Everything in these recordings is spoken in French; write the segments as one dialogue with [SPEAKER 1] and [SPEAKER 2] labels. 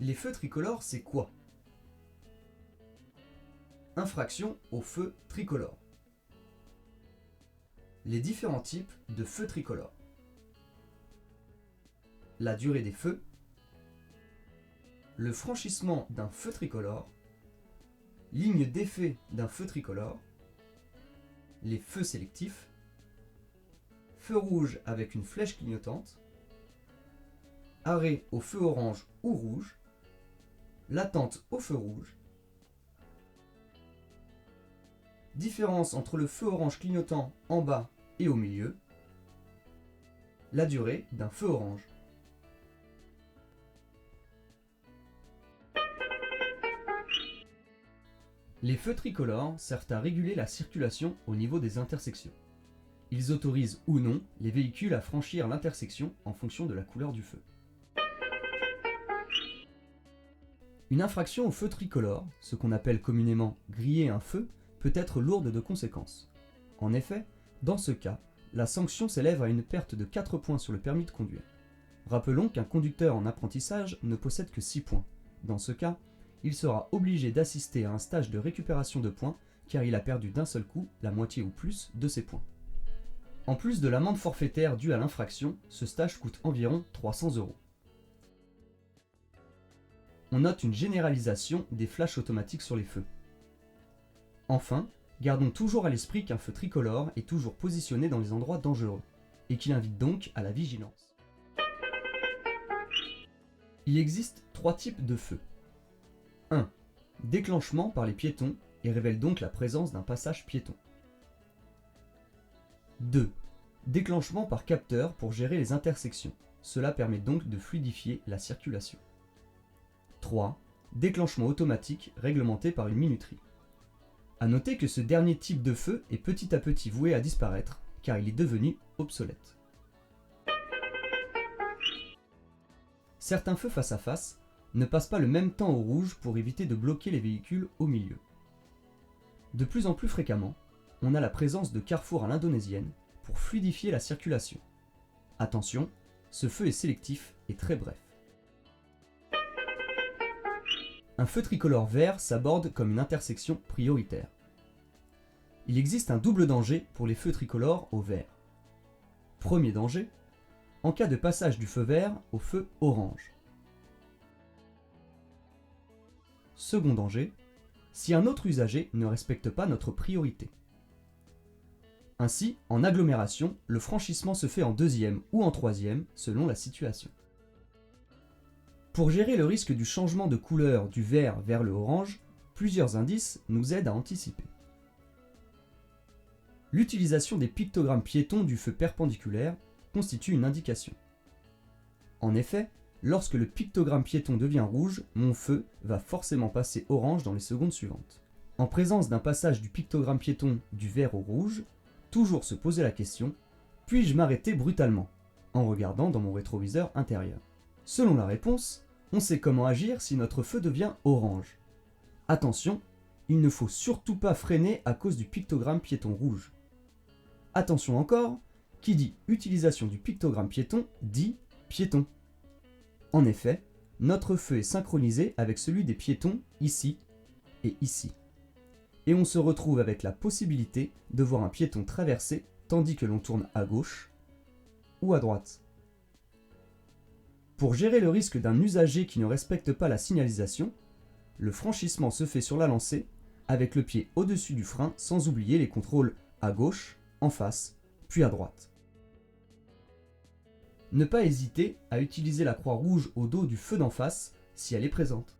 [SPEAKER 1] Les feux tricolores, c'est quoi? Infraction au feu tricolore. Les différents types de feux tricolores. La durée des feux. Le franchissement d'un feu tricolore. Ligne d'effet d'un feu tricolore. Les feux sélectifs. Feu rouge avec une flèche clignotante. Arrêt au feu orange ou rouge. L'attente au feu rouge. Différence entre le feu orange clignotant en bas et au milieu. La durée d'un feu orange. Les feux tricolores servent à réguler la circulation au niveau des intersections. Ils autorisent ou non les véhicules à franchir l'intersection en fonction de la couleur du feu. Une infraction au feu tricolore, ce qu'on appelle communément griller un feu, peut être lourde de conséquences. En effet, dans ce cas, la sanction s'élève à une perte de 4 points sur le permis de conduire. Rappelons qu'un conducteur en apprentissage ne possède que 6 points. Dans ce cas, il sera obligé d'assister à un stage de récupération de points car il a perdu d'un seul coup la moitié ou plus de ses points. En plus de l'amende forfaitaire due à l'infraction, ce stage coûte environ 300 €. On note une généralisation des flashs automatiques sur les feux. Enfin, gardons toujours à l'esprit qu'un feu tricolore est toujours positionné dans les endroits dangereux, et qu'il invite donc à la vigilance. Il existe 3 types de feux. 1. Déclenchement par les piétons et révèle donc la présence d'un passage piéton. 2. Déclenchement par capteur pour gérer les intersections. Cela permet donc de fluidifier la circulation. 3. Déclenchement automatique réglementé par une minuterie. A noter que ce dernier type de feu est petit à petit voué à disparaître car il est devenu obsolète. Certains feux face à face ne passent pas le même temps au rouge pour éviter de bloquer les véhicules au milieu. De plus en plus fréquemment, on a la présence de carrefours à l'indonésienne pour fluidifier la circulation. Attention, ce feu est sélectif et très bref. Un feu tricolore vert s'aborde comme une intersection prioritaire. Il existe un double danger pour les feux tricolores au vert. Premier danger, en cas de passage du feu vert au feu orange. Second danger, si un autre usager ne respecte pas notre priorité. Ainsi, en agglomération, le franchissement se fait en deuxième ou en troisième selon la situation. Pour gérer le risque du changement de couleur du vert vers le orange, plusieurs indices nous aident à anticiper. L'utilisation des pictogrammes piétons du feu perpendiculaire constitue une indication. En effet, lorsque le pictogramme piéton devient rouge, mon feu va forcément passer orange dans les secondes suivantes. En présence d'un passage du pictogramme piéton du vert au rouge, toujours se poser la question, puis-je m'arrêter brutalement, en regardant dans mon rétroviseur intérieur? Selon la réponse, on sait comment agir si notre feu devient orange. Attention, il ne faut surtout pas freiner à cause du pictogramme piéton rouge. Attention encore, qui dit utilisation du pictogramme piéton dit piéton. En effet, notre feu est synchronisé avec celui des piétons ici et ici. Et on se retrouve avec la possibilité de voir un piéton traverser tandis que l'on tourne à gauche ou à droite. Pour gérer le risque d'un usager qui ne respecte pas la signalisation, le franchissement se fait sur la lancée avec le pied au-dessus du frein sans oublier les contrôles à gauche, en face, puis à droite. Ne pas hésiter à utiliser la croix rouge au dos du feu d'en face si elle est présente.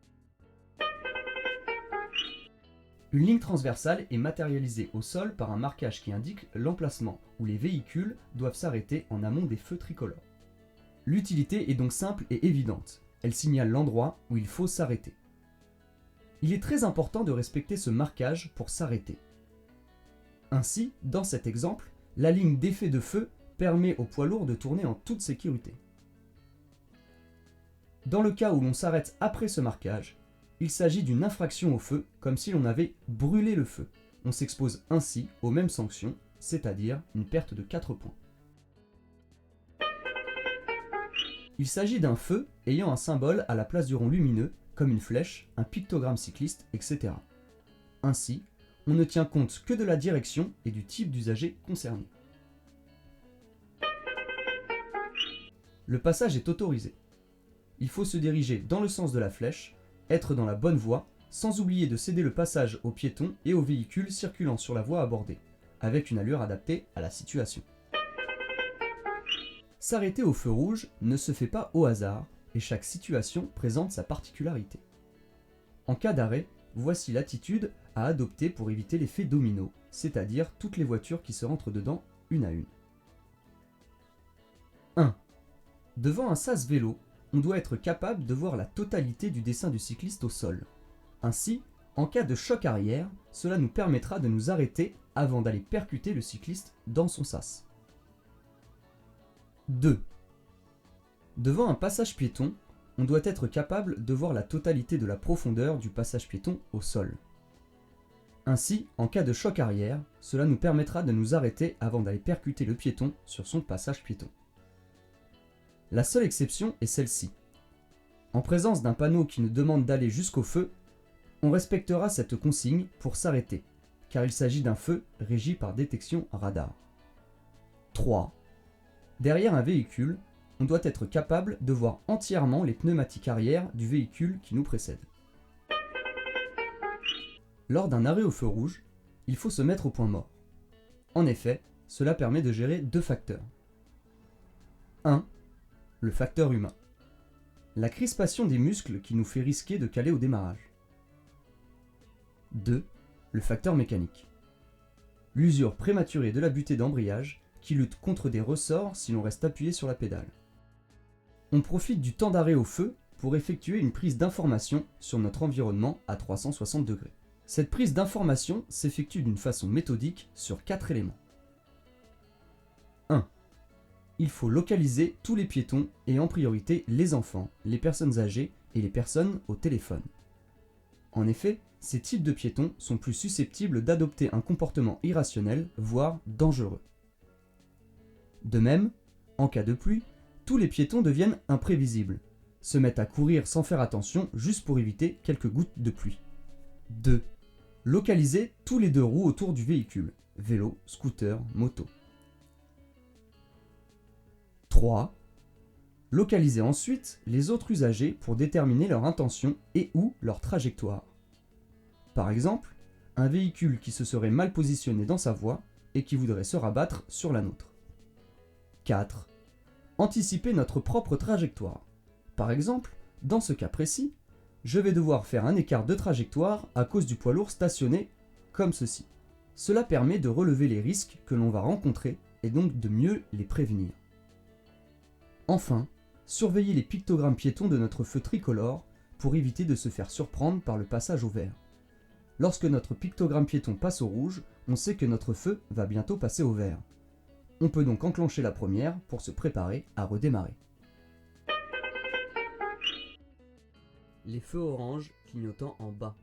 [SPEAKER 1] Une ligne transversale est matérialisée au sol par un marquage qui indique l'emplacement où les véhicules doivent s'arrêter en amont des feux tricolores. L'utilité est donc simple et évidente. Elle signale l'endroit où il faut s'arrêter. Il est très important de respecter ce marquage pour s'arrêter. Ainsi, dans cet exemple, la ligne d'effet de feu permet au poids lourd de tourner en toute sécurité. Dans le cas où l'on s'arrête après ce marquage, il s'agit d'une infraction au feu, comme si l'on avait brûlé le feu. On s'expose ainsi aux mêmes sanctions, c'est-à-dire une perte de 4 points. Il s'agit d'un feu ayant un symbole à la place du rond lumineux, comme une flèche, un pictogramme cycliste, etc. Ainsi, on ne tient compte que de la direction et du type d'usager concerné. Le passage est autorisé. Il faut se diriger dans le sens de la flèche, être dans la bonne voie, sans oublier de céder le passage aux piétons et aux véhicules circulant sur la voie abordée, avec une allure adaptée à la situation. S'arrêter au feu rouge ne se fait pas au hasard, et chaque situation présente sa particularité. En cas d'arrêt, voici l'attitude à adopter pour éviter l'effet domino, c'est-à-dire toutes les voitures qui se rentrent dedans une à une. 1. Devant un sas vélo, on doit être capable de voir la totalité du dessin du cycliste au sol. Ainsi, en cas de choc arrière, cela nous permettra de nous arrêter avant d'aller percuter le cycliste dans son sas. 2. Devant un passage piéton, on doit être capable de voir la totalité de la profondeur du passage piéton au sol. Ainsi, en cas de choc arrière, cela nous permettra de nous arrêter avant d'aller percuter le piéton sur son passage piéton. La seule exception est celle-ci. En présence d'un panneau qui nous demande d'aller jusqu'au feu, on respectera cette consigne pour s'arrêter, car il s'agit d'un feu régi par détection radar. 3. Derrière un véhicule, on doit être capable de voir entièrement les pneumatiques arrière du véhicule qui nous précède. Lors d'un arrêt au feu rouge, il faut se mettre au point mort. En effet, cela permet de gérer deux facteurs. 1. Le facteur humain. La crispation des muscles qui nous fait risquer de caler au démarrage. 2. Le facteur mécanique. L'usure prématurée de la butée d'embrayage qui lutte contre des ressorts si l'on reste appuyé sur la pédale. On profite du temps d'arrêt au feu pour effectuer une prise d'information sur notre environnement à 360 degrés. Cette prise d'information s'effectue d'une façon méthodique sur 4 éléments. 1. Il faut localiser tous les piétons et en priorité les enfants, les personnes âgées et les personnes au téléphone. En effet, ces types de piétons sont plus susceptibles d'adopter un comportement irrationnel, voire dangereux. De même, en cas de pluie, tous les piétons deviennent imprévisibles, se mettent à courir sans faire attention juste pour éviter quelques gouttes de pluie. 2. Localiser tous les deux roues autour du véhicule, vélo, scooter, moto. 3. Localiser ensuite les autres usagers pour déterminer leur intention et ou leur trajectoire. Par exemple, un véhicule qui se serait mal positionné dans sa voie et qui voudrait se rabattre sur la nôtre. 4. Anticiper notre propre trajectoire. Par exemple, dans ce cas précis, je vais devoir faire un écart de trajectoire à cause du poids lourd stationné comme ceci. Cela permet de relever les risques que l'on va rencontrer et donc de mieux les prévenir. Enfin, surveiller les pictogrammes piétons de notre feu tricolore pour éviter de se faire surprendre par le passage au vert. Lorsque notre pictogramme piéton passe au rouge, on sait que notre feu va bientôt passer au vert. On peut donc enclencher la première pour se préparer à redémarrer. Les feux orange clignotant en bas.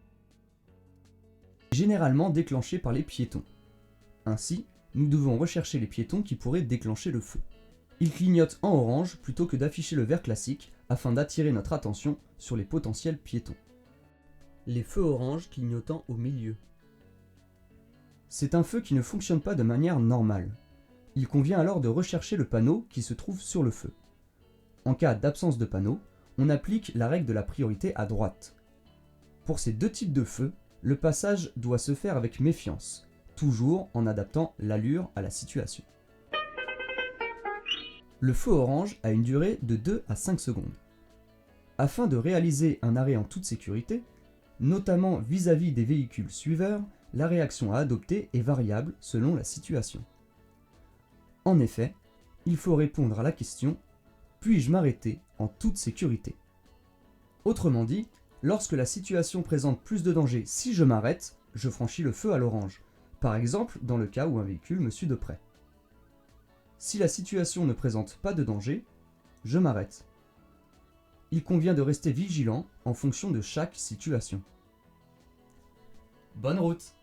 [SPEAKER 1] Généralement déclenchés par les piétons. Ainsi, nous devons rechercher les piétons qui pourraient déclencher le feu. Ils clignotent en orange plutôt que d'afficher le vert classique afin d'attirer notre attention sur les potentiels piétons. Les feux orange clignotant au milieu. C'est un feu qui ne fonctionne pas de manière normale. Il convient alors de rechercher le panneau qui se trouve sur le feu. En cas d'absence de panneau, on applique la règle de la priorité à droite. Pour ces deux types de feux, le passage doit se faire avec méfiance, toujours en adaptant l'allure à la situation. Le feu orange a une durée de 2 à 5 secondes. Afin de réaliser un arrêt en toute sécurité, notamment vis-à-vis des véhicules suiveurs, la réaction à adopter est variable selon la situation. En effet, il faut répondre à la question « Puis-je m'arrêter en toute sécurité ?» Autrement dit, lorsque la situation présente plus de danger si je m'arrête, je franchis le feu à l'orange, par exemple dans le cas où un véhicule me suit de près. Si la situation ne présente pas de danger, je m'arrête. Il convient de rester vigilant en fonction de chaque situation. Bonne route!